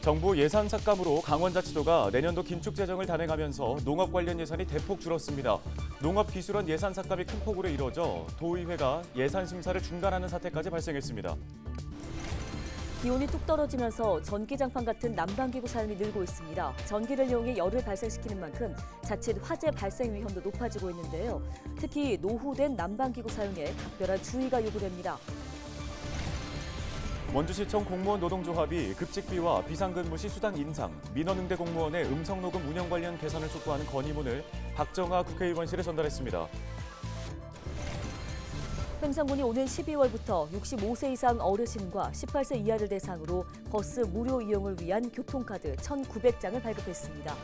정부 예산 삭감으로 강원자치도가 내년도 긴축 재정을 단행하면서 농업 관련 예산이 대폭 줄었습니다. 농업기술원 예산 삭감이 큰 폭으로 이뤄져 도의회가 예산 심사를 중단하는 사태까지 발생했습니다. 기온이 뚝 떨어지면서 전기장판 같은 난방기구 사용이 늘고 있습니다. 전기를 이용해 열을 발생시키는 만큼 자칫 화재 발생 위험도 높아지고 있는데요. 특히 노후된 난방기구 사용에 각별한 주의가 요구됩니다. 원주시청 공무원 노동조합이 급식비와 비상근무 시 수당 인상, 민원응대 공무원의 음성녹음 운영 관련 개선을 촉구하는 건의문을 박정아 국회의원실에 전달했습니다. 횡성군이 오는 12월부터 65세 이상 어르신과 18세 이하를 대상으로 버스 무료 이용을 위한 교통카드 1,900장을 발급했습니다.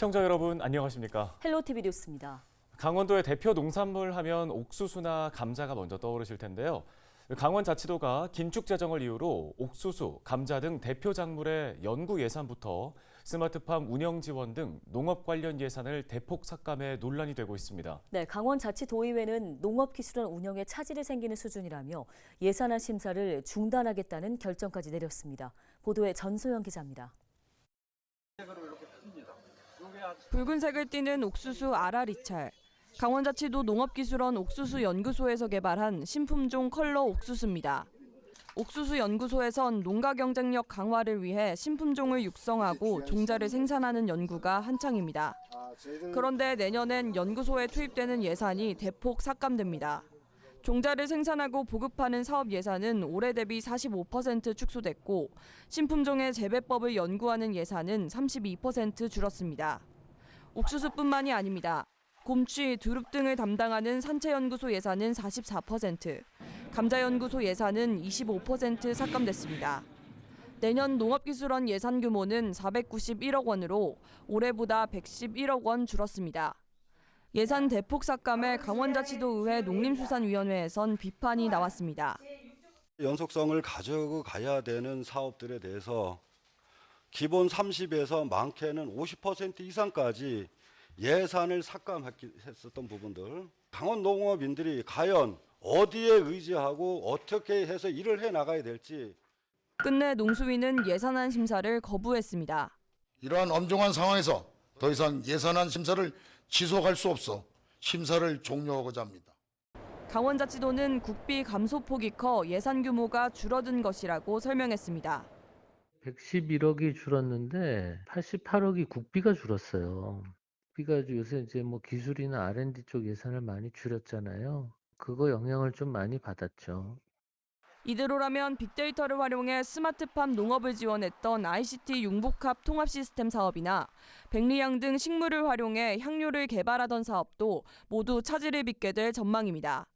시청자 여러분 안녕하십니까? 헬로티비 뉴스입니다. 강원도의 대표 농산물 하면 옥수수나 감자가 먼저 떠오르실 텐데요. 강원자치도가 긴축 재정을 이유로 옥수수, 감자 등 대표 작물의 연구 예산부터 스마트팜 운영 지원 등 농업 관련 예산을 대폭 삭감해 논란이 되고 있습니다. 네, 강원자치도의회는 농업기술원 운영에 차질이 생기는 수준이라며 예산안 심사를 중단하겠다는 결정까지 내렸습니다. 보도에 전소영 기자입니다. 붉은색을 띠는 옥수수 아라리찰. 강원자치도 농업기술원 옥수수연구소에서 개발한 신품종 컬러 옥수수입니다. 옥수수연구소에선 농가 경쟁력 강화를 위해 신품종을 육성하고 종자를 생산하는 연구가 한창입니다. 그런데 내년엔 연구소에 투입되는 예산이 대폭 삭감됩니다. 종자를 생산하고 보급하는 사업 예산은 올해 대비 45% 축소됐고 신품종의 재배법을 연구하는 예산은 32% 줄었습니다. 옥수수뿐만이 아닙니다. 곰취, 두릅 등을 담당하는 산채연구소 예산은 44%, 감자연구소 예산은 25% 삭감됐습니다. 내년 농업기술원 예산 규모는 491억 원으로 올해보다 111억 원 줄었습니다. 예산 대폭 삭감에 강원자치도의회 농림수산위원회에선 비판이 나왔습니다. 연속성을 가지고 가야 되는 사업들에 대해서 기본 30에서 많게는 50% 이상까지 예산을 삭감했었던 부분들, 강원 농업인들이 과연 어디에 의지하고 어떻게 해서 일을 해 나가야 될지. 끝내 농수위는 예산안 심사를 거부했습니다. 이러한 엄중한 상황에서 더 이상 예산안 심사를 지속할 수 없어 심사를 종료하고자 합니다. 강원자치도는 국비 감소폭이 커 예산 규모가 줄어든 것이라고 설명했습니다. 111억이 줄었는데 88억이 국비가 줄었어요. 국비가 요새 이제 뭐 기술이나 R&D 쪽 예산을 많이 줄였잖아요. 그거 영향을 좀 많이 받았죠. 이대로라면 빅데이터를 활용해 스마트팜 농업을 지원했던 ICT 융복합 통합 시스템 사업이나 백리향 등 식물을 활용해 향료를 개발하던 사업도 모두 차질을 빚게 될 전망입니다.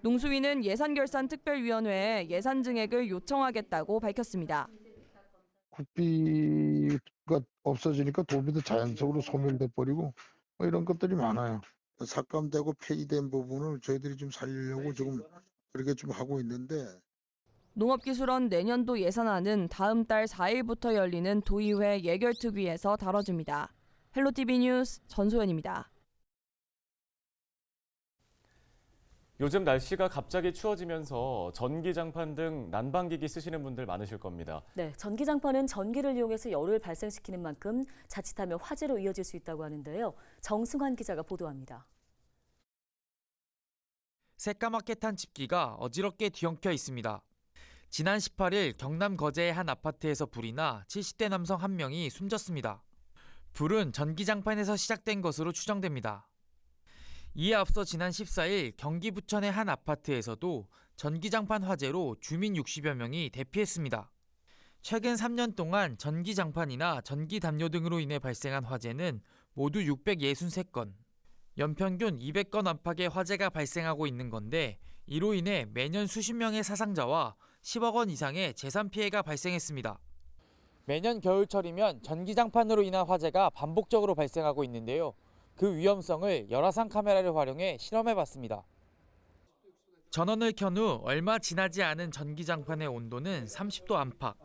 농수위는 예산결산특별위원회에 예산 증액을 요청하겠다고 밝혔습니다. 국비가 없어지니까 도비도 자연적으로 소멸돼 버리고 이런 것들이 많아요. 삭감되고 폐기된 부분을 저희들이 좀 살리려고 지금 그렇게 좀 하고 있는데. 농업기술원 내년도 예산안은 다음 달 4일부터 열리는 도의회 예결특위에서 다뤄집니다. 헬로티비 뉴스 전소연입니다. 요즘 날씨가 갑자기 추워지면서 전기장판 등 난방기기 쓰시는 분들 많으실 겁니다. 네, 전기장판은 전기를 이용해서 열을 발생시키는 만큼 자칫하면 화재로 이어질 수 있다고 하는데요. 정승환 기자가 보도합니다. 새까맣게 탄 집기가 어지럽게 뒤엉켜 있습니다. 지난 18일 경남 거제의 한 아파트에서 불이 나 70대 남성 1명이 숨졌습니다. 불은 전기장판에서 시작된 것으로 추정됩니다. 이에 앞서 지난 14일 경기 부천의 한 아파트에서도 전기장판 화재로 주민 60여 명이 대피했습니다. 최근 3년 동안 전기장판이나 전기담요 등으로 인해 발생한 화재는 모두 663건, 연평균 200건 안팎의 화재가 발생하고 있는 건데 이로 인해 매년 수십 명의 사상자와 10억 원 이상의 재산 피해가 발생했습니다. 매년 겨울철이면 전기장판으로 인한 화재가 반복적으로 발생하고 있는데요. 그 위험성을 열화상 카메라를 활용해 실험해봤습니다. 전원을 켠 후 얼마 지나지 않은 전기장판의 온도는 30도 안팎.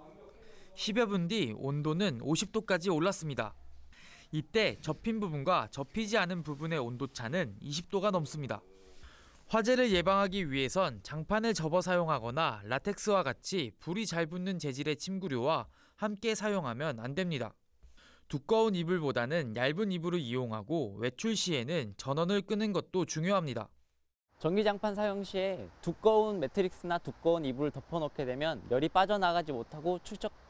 10여 분 뒤 온도는 50도까지 올랐습니다. 이때 접힌 부분과 접히지 않은 부분의 온도 차는 20도가 넘습니다. 화재를 예방하기 위해선 장판을 접어 사용하거나 라텍스와 같이 불이 잘 붙는 재질의 침구류와 함께 사용하면 안 됩니다. 두꺼운 이불보다는 얇은 이불을 이용하고 외출 시에는 전원을 끄는 것도 중요합니다. 전기장판 사용 시에 두꺼운 매트릭스나 두꺼운 이불을 덮어놓게 되면 열이 빠져나가지 못하고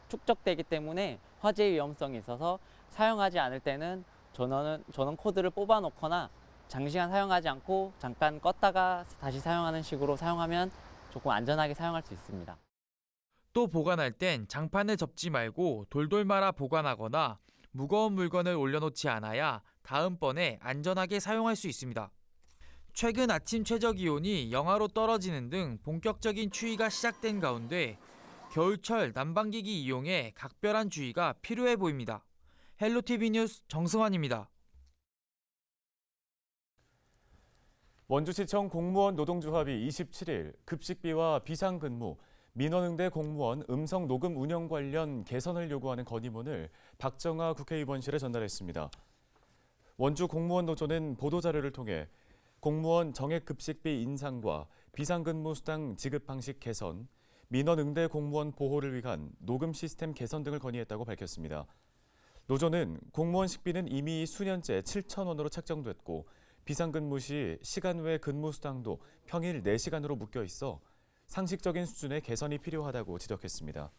축적되기 때문에 화재 위험성이 있어서 사용하지 않을 때는 전원 코드를 뽑아 놓거나 장시간 사용하지 않고 잠깐 껐다가 다시 사용하는 식으로 사용하면 조금 안전하게 사용할 수 있습니다. 또 보관할 땐 장판을 접지 말고 돌돌 말아 보관하거나 무거운 물건을 올려놓지 않아야 다음번에 안전하게 사용할 수 있습니다. 최근 아침 최저 기온이 영하로 떨어지는 등 본격적인 추위가 시작된 가운데 겨울철 난방기기 이용에 각별한 주의가 필요해 보입니다. 헬로티비 뉴스 정승환입니다. 원주시청 공무원 노동조합이 27일 급식비와 비상근무, 민원응대 공무원 음성 녹음 운영 관련 개선을 요구하는 건의문을 박정아 국회의원실에 전달했습니다. 원주 공무원 노조는 보도자료를 통해 공무원 정액급식비 인상과 비상근무 수당 지급 방식 개선, 민원응대 공무원 보호를 위한 녹음 시스템 개선 등을 건의했다고 밝혔습니다. 노조는 공무원 식비는 이미 수년째 7,000원으로 책정됐고 비상근무 시 시간 외 근무 수당도 평일 4시간으로 묶여 있어 상식적인 수준의 개선이 필요하다고 지적했습니다.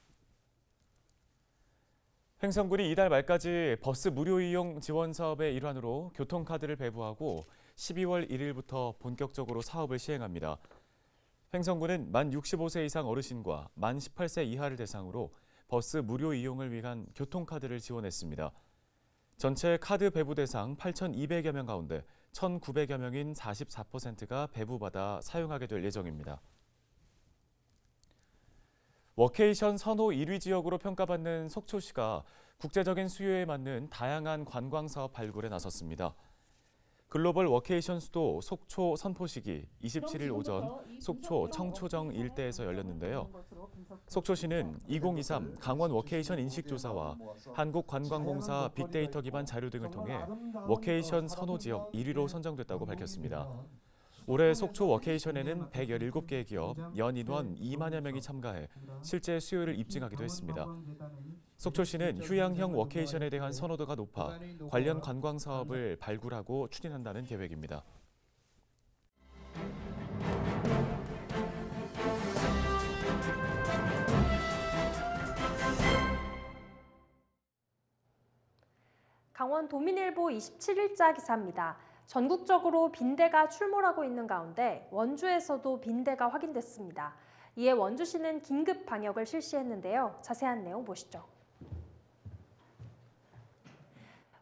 횡성군이 이달 말까지 버스 무료 이용 지원 사업의 일환으로 교통카드를 배부하고 12월 1일부터 본격적으로 사업을 시행합니다. 횡성군은 만 65세 이상 어르신과 만 18세 이하를 대상으로 버스 무료 이용을 위한 교통카드를 지원했습니다. 전체 카드 배부 대상 8,200여 명 가운데 1,900여 명인 44%가 배부받아 사용하게 될 예정입니다. 워케이션 선호 1위 지역으로 평가받는 속초시가 국제적인 수요에 맞는 다양한 관광사업 발굴에 나섰습니다. 글로벌 워케이션 수도 속초 선포식이 27일 오전 속초 청초정 일대에서 열렸는데요. 속초시는 2023 강원 워케이션 인식조사와 한국관광공사 빅데이터 기반 자료 등을 통해 워케이션 선호 지역 1위로 선정됐다고 밝혔습니다. 올해 속초 워케이션에는 117개의 기업, 연 인원 2만여 명이 참가해 실제 수요를 입증하기도 했습니다. 속초시는 휴양형 워케이션에 대한 선호도가 높아 관련 관광 사업을 발굴하고 추진한다는 계획입니다. 강원 도민일보 27일자 기사입니다. 전국적으로 빈대가 출몰하고 있는 가운데 원주에서도 빈대가 확인됐습니다. 이에 원주시는 긴급 방역을 실시했는데요. 자세한 내용 보시죠.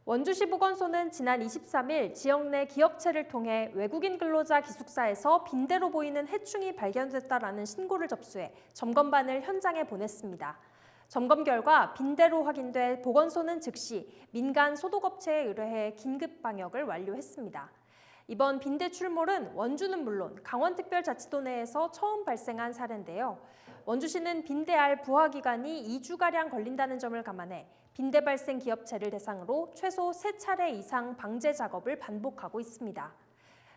원주시 보건소는 지난 23일 지역 내 기업체를 통해 외국인 근로자 기숙사에서 빈대로 보이는 해충이 발견됐다라는 신고를 접수해 점검반을 현장에 보냈습니다. 점검 결과 빈대로 확인돼 보건소는 즉시 민간 소독업체에 의뢰해 긴급 방역을 완료했습니다. 이번 빈대 출몰은 원주는 물론 강원특별자치도 내에서 처음 발생한 사례인데요. 원주시는 빈대알 부화 기간이 2주가량 걸린다는 점을 감안해 빈대 발생 기업체를 대상으로 최소 3차례 이상 방제 작업을 반복하고 있습니다.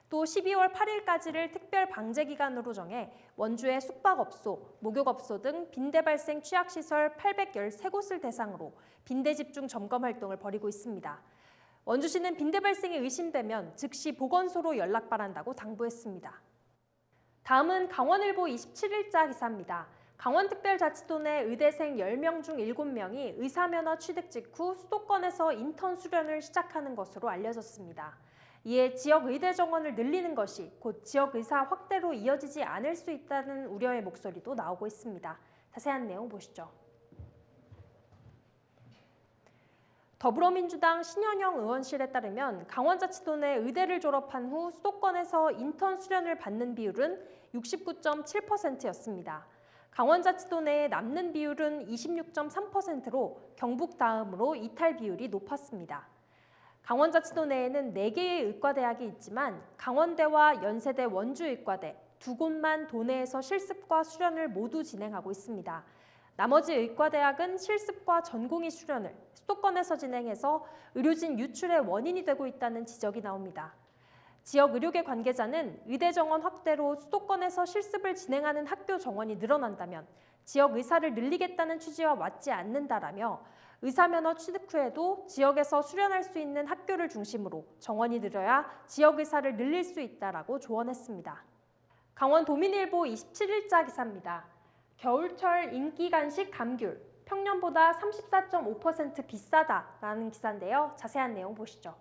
또 12월 8일까지를 특별 방제 기간으로 정해 원주의 숙박업소, 목욕업소 등 빈대 발생 취약시설 813곳을 대상으로 빈대 집중 점검 활동을 벌이고 있습니다. 원주시는 빈대 발생이 의심되면 즉시 보건소로 연락 바란다고 당부했습니다. 다음은 강원일보 27일자 기사입니다. 강원특별자치도 내 의대생 10명 중 7명이 의사면허 취득 직후 수도권에서 인턴 수련을 시작하는 것으로 알려졌습니다. 이에 지역 의대 정원을 늘리는 것이 곧 지역 의사 확대로 이어지지 않을 수 있다는 우려의 목소리도 나오고 있습니다. 자세한 내용 보시죠. 더불어민주당 신현영 의원실에 따르면 강원자치도 내 의대를 졸업한 후 수도권에서 인턴 수련을 받는 비율은 69.7%였습니다. 강원자치도 내에 남는 비율은 26.3%로 경북 다음으로 이탈 비율이 높았습니다. 강원자치도 내에는 4개의 의과대학이 있지만 강원대와 연세대 원주의과대 두 곳만 도내에서 실습과 수련을 모두 진행하고 있습니다. 나머지 의과대학은 실습과 전공의 수련을 수도권에서 진행해서 의료진 유출의 원인이 되고 있다는 지적이 나옵니다. 지역 의료계 관계자는 의대 정원 확대로 수도권에서 실습을 진행하는 학교 정원이 늘어난다면 지역 의사를 늘리겠다는 취지와 맞지 않는다라며 의사 면허 취득 후에도 지역에서 수련할 수 있는 학교를 중심으로 정원이 늘어야 지역 의사를 늘릴 수 있다라고 조언했습니다. 강원 도민일보 27일자 기사입니다. 겨울철 인기 간식 감귤, 평년보다 34.5% 비싸다라는 기사인데요. 자세한 내용 보시죠.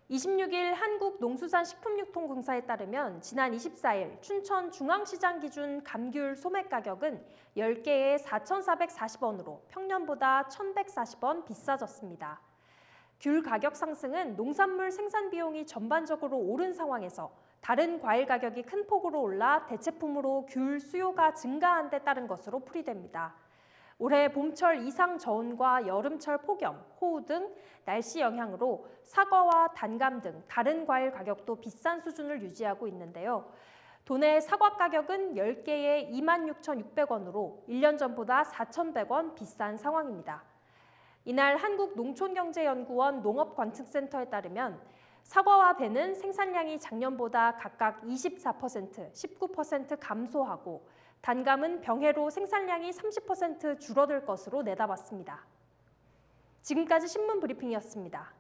26일 한국농수산식품유통공사에 따르면 지난 24일 춘천 중앙시장 기준 감귤 소매 가격은 10개에 4,440원으로 평년보다 1,140원 비싸졌습니다. 귤 가격 상승은 농산물 생산 비용이 전반적으로 오른 상황에서 다른 과일 가격이 큰 폭으로 올라 대체품으로 귤 수요가 증가한 데 따른 것으로 풀이됩니다. 올해 봄철 이상 저온과 여름철 폭염, 호우 등 날씨 영향으로 사과와 단감 등 다른 과일 가격도 비싼 수준을 유지하고 있는데요. 도내 사과 가격은 10개에 26,600원으로 1년 전보다 4,100원 비싼 상황입니다. 이날 한국농촌경제연구원 농업관측센터에 따르면 사과와 배는 생산량이 작년보다 각각 24%, 19% 감소하고 단감은 병해로 생산량이 30% 줄어들 것으로 내다봤습니다. 지금까지 신문 브리핑이었습니다.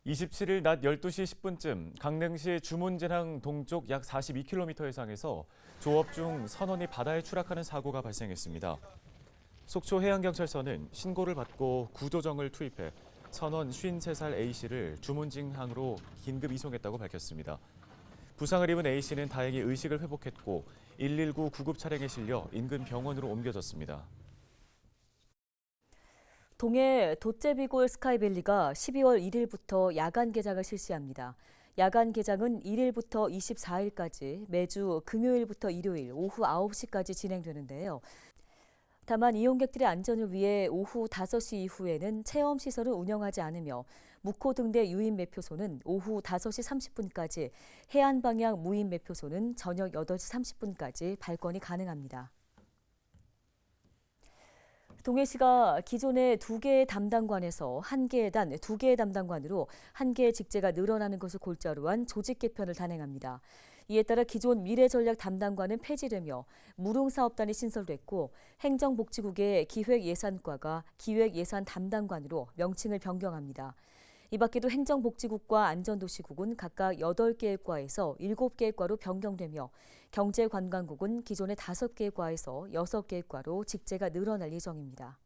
(27일) 낮 12시 10분쯤 강릉시 주문진항 동쪽 약 42km 해상에서 조업 중 선원이 바다에 추락하는 사고가 발생했습니다. 속초해양경찰서는 신고를 받고 구조정을 투입해 선원 53살 A씨를 주문진항으로 긴급 이송했다고 밝혔습니다. 부상을 입은 A씨는 다행히 의식을 회복했고 119 구급 차량에 실려 인근 병원으로 옮겨졌습니다. 동해 돛제비골 스카이밸리가 12월 1일부터 야간 개장을 실시합니다. 야간 개장은 1일부터 24일까지 매주 금요일부터 일요일 오후 9시까지 진행되는데요. 다만 이용객들의 안전을 위해 오후 5시 이후에는 체험시설을 운영하지 않으며 무코 등대 유인 매표소는 오후 5시 30분까지, 해안 방향 무인 매표소는 저녁 8시 30분까지 발권이 가능합니다. 동해시가 기존의 2개의 담당관에서 1개의 2개의 담당관으로 1개의 직제가 늘어나는 것을 골자로 한 조직 개편을 단행합니다. 이에 따라 기존 미래전략 담당관은 폐지되며 무릉사업단이 신설됐고 행정복지국의 기획예산과가 기획예산 담당관으로 명칭을 변경합니다. 이 밖에도 행정복지국과 안전도시국은 각각 8개의 과에서 7개의 과로 변경되며 경제관광국은 기존의 5개의 과에서 6개의 과로 직제가 늘어날 예정입니다.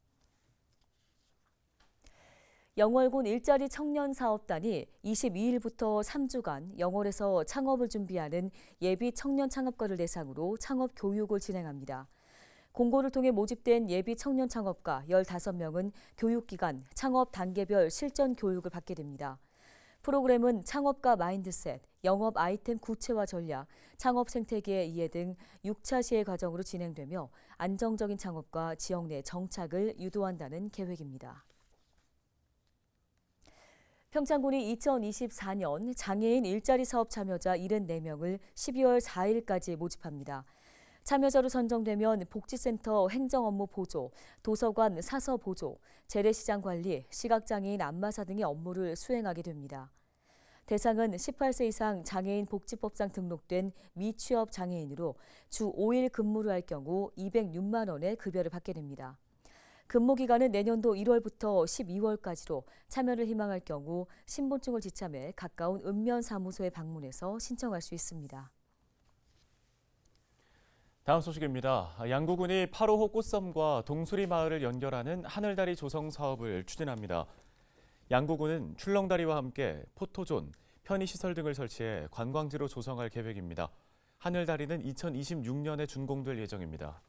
영월군 일자리 청년 사업단이 22일부터 3주간 영월에서 창업을 준비하는 예비 청년 창업가를 대상으로 창업 교육을 진행합니다. 공고를 통해 모집된 예비 청년 창업가 15명은 교육기간, 창업 단계별 실전 교육을 받게 됩니다. 프로그램은 창업가 마인드셋, 영업 아이템 구체화 전략, 창업 생태계 이해 등 6차 시행 과정으로 진행되며 안정적인 창업과 지역 내 정착을 유도한다는 계획입니다. 평창군이 2024년 장애인 일자리 사업 참여자 74명을 12월 4일까지 모집합니다. 참여자로 선정되면 복지센터 행정업무 보조, 도서관 사서 보조, 재래시장 관리, 시각장애인 안마사 등의 업무를 수행하게 됩니다. 대상은 18세 이상 장애인 복지법상 등록된 미취업 장애인으로 주 5일 근무를 할 경우 206만 원의 급여를 받게 됩니다. 근무 기간은 내년도 1월부터 12월까지로 참여를 희망할 경우 신분증을 지참해 가까운 읍면사무소에 방문해서 신청할 수 있습니다. 다음 소식입니다. 양구군이 8호호 꽃섬과 동수리 마을을 연결하는 하늘다리 조성 사업을 추진합니다. 양구군은 출렁다리와 함께 포토존, 편의시설 등을 설치해 관광지로 조성할 계획입니다. 하늘다리는 2026년에 준공될 예정입니다.